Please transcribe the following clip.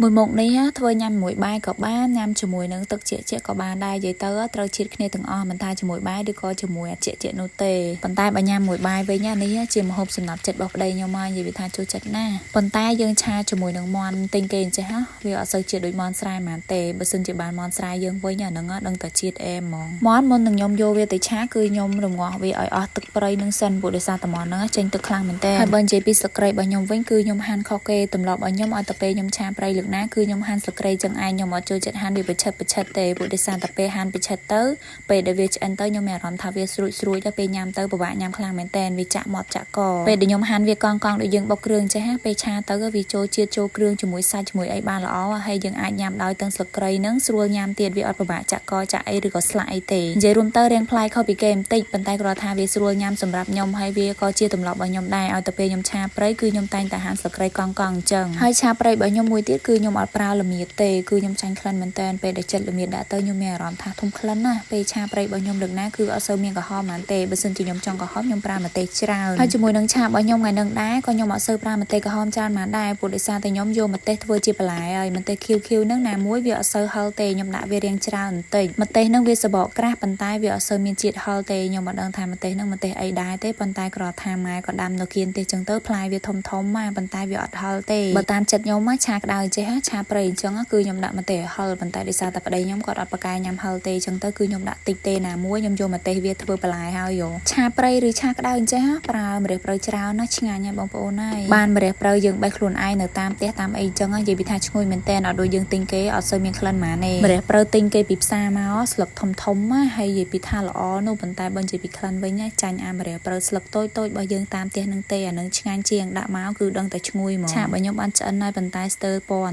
មួយមុខនេះធ្វើញ៉ាំមួយបាយក៏បានញ៉ាំជាមួយនឹងទឹកជាក៏បានដែរនិយាយទៅត្រូវជាតិគ្នាទាំងអស់មិនថាជាមួយបាយឬក៏ជាមួយជានោះទេប៉ុន្តែបើញ៉ាំមួយបាយវិញនេះជាម្ហូបសំណប់ចិត្តរបស់ប្តីខ្ញុំមកនិយាយថាចូលចិត្តណាស់ប៉ុន្តែយើងឆាជាមួយនឹងមាន់ទិញគេអញ្ចេះវាអត់សូវជាតិដូចមាន់ស្រែហ្មងទេបើសិនជាបានមាន់ស្រែយើងវិញអាហ្នឹងដឹងតែជាតិអែមហ្មងមាន់មុននឹងខ្ញុំយកវាទៅឆាគឺខ្ញុំរងាស់វាឲ្យអស់ទឹកប្រៃនឹងសិនព្រោះដោយសារតែមាន់ហ្នឹងចេញទឹកខ្លាំងមែនតើហើយបើនិយាយពីស្លឹកគ្រៃរបស់ខ្ញុំវិញគឺខ្ញុំហាន់ខុសគេទម្លាប់ឲ្យខ្ញុំឲ្យទៅពេលខ្ញុំឆាប្រៃលើកណាគឺខ្ញុំហាន់ស្លឹកគ្រៃចឹងឯងខ្ញុំអត់ចូលចិត្តហាន់វាប្រឆិតទេព្រោះដោយសារតែពេលហាន់ប្រឆិតទៅពេលដែលវាឆ្អិនទៅខ្ញុំមានអារម្មណ៍ថាវាស្រួយទៅពេលញ៉ាំទៅពិបាកញ៉ាំខ្លាំងមែនតើវាចាក់មាត់ចាក់កពេលដែលខ្ញុំហាន់វាកង់ដូចយើងបុកគ្រឿងចេះពេលឆាទៅវាចូលជាតិចូលគ្រឿងជាមួយសាច់ជាមួយអីបានល្អហើយយើងអាចញ៉ាំដោយទាំងស្លឹកគ្រៃហ្នឹងស្រួលញ៉ាំទៀតវាអត់ពិបាកចាក់កចាក់អីឬក៏ស្លាក់អីទេនិយាយរួមទៅរៀងប្លែកខុសពីគេបន្តិចប៉ុន្តែគ្រាន់ថាវាស្រួលញ៉ាំសម្រាប់ខ្ញុំហើយវាក៏ជាទម្លាប់របស់ខ្ញុំដែរឲ្យទៅពេលខ្ញុំឆាប្រៃគឺខ្ញុំតែងតែហាន់ស្លឹកគ្រៃកង់អញ្ចឹងហើយឆាប្រៃរបស់ខ្ញុំមួយទៀតគឺខ្ញុំអត់ប្រើល្មៀតទេគឺខ្ញុំចាញ់ក្លិនមែនតើពេលដែលចិត្តល្មៀតដាក់ទៅខ្ញុំមានអារម្មណ៍ថាធំក្លិនណាពេលឆាប្រៃរបស់ខ្ញុំលើកណាគឺអត់សូវមានកំហុសហ្មងទេបើសិនជាខ្ញុំចង់កំហុសខ្ញុំប្រើម្ទេសច្រើនហើយជាមួយនឹងឆារបស់ខ្ញុំថ្ងៃនឹងដែរក៏ខ្ញុំអត់សូវប្រើម្ទេសក្រហមច្រើនហ្មងដែរព្រោះដោយសារតែខ្ញុំយកម្ទេសធ្វើជាបន្លែហើយម្ទេសខៀវហ្នឹងណាមួយវាអត់សូវហឹរទេខ្ញុំដាក់វារៀងច្រើនបន្តិចម្ទេសហ្នឹងវាសបកក្រាស់ប៉ុន្តែវាអត់សូវមានជាតិហឹរទេខ្ញុំអត់ដឹងថាម្ទេសហ្នឹងម្ទេសអីដែរទេប៉ុន្តែគ្រាន់ថាម៉ែក៏ដាំនៅគៀនទេសចឹងទៅផ្លែវាធំមកប៉ុន្តែវាអត់ហឹរទេបើតាមចិត្តខ្ញុំឆាក្តៅចេះឆាប្រៃអញ្ចឹងគឺខ្ញុំដាក់ម្ទេសហឹរប៉ុន្តែដោយសារតែប្តីខ្ញុំគាត់អត់ប្រកែញ៉ាំហឹរទេអញ្ចឹងទៅគឺខ្ញុំដាក់តិចទេណាមួយខ្ញុំយកម្ទេសវាធ្វើបន្លែហើយយោឆាប្រៃឬឆាក្តៅអញ្ចឹងប្រើម្រះព្រៅច្រើនណាឆ្ងាញ់ហើយបងប្អូនហើយបានម្រះព្រៅយើងបេះខ្លួនឯងនៅតាមផ្ទះតាមអីអញ្ចឹងនិយាយពីថាឈ្ងុយមែនតើអត់ដូចយើងទិញគេអត់សូវមានក្លិនហ្មងទេម្រះព្រៅទិញគេពីផ្សារមកស្លឹកធំណាហើយនិយាយពីថាល្អនោះប៉ុន្តែបើនិយាយពីក្លិនវិញចាញ់អាម្រះព្រៅស្លឹកតូចរបស់យើងតាមផ្ទះនឹងទេអានឹងឆ្ងាញ់ជាងដាក់មកគឺដឹងតែឈ្ងុយហ្មងឆារបស់ខ្ញុំបានឆ្អិនហើយប៉ុន្តែស្ទើរពណ៌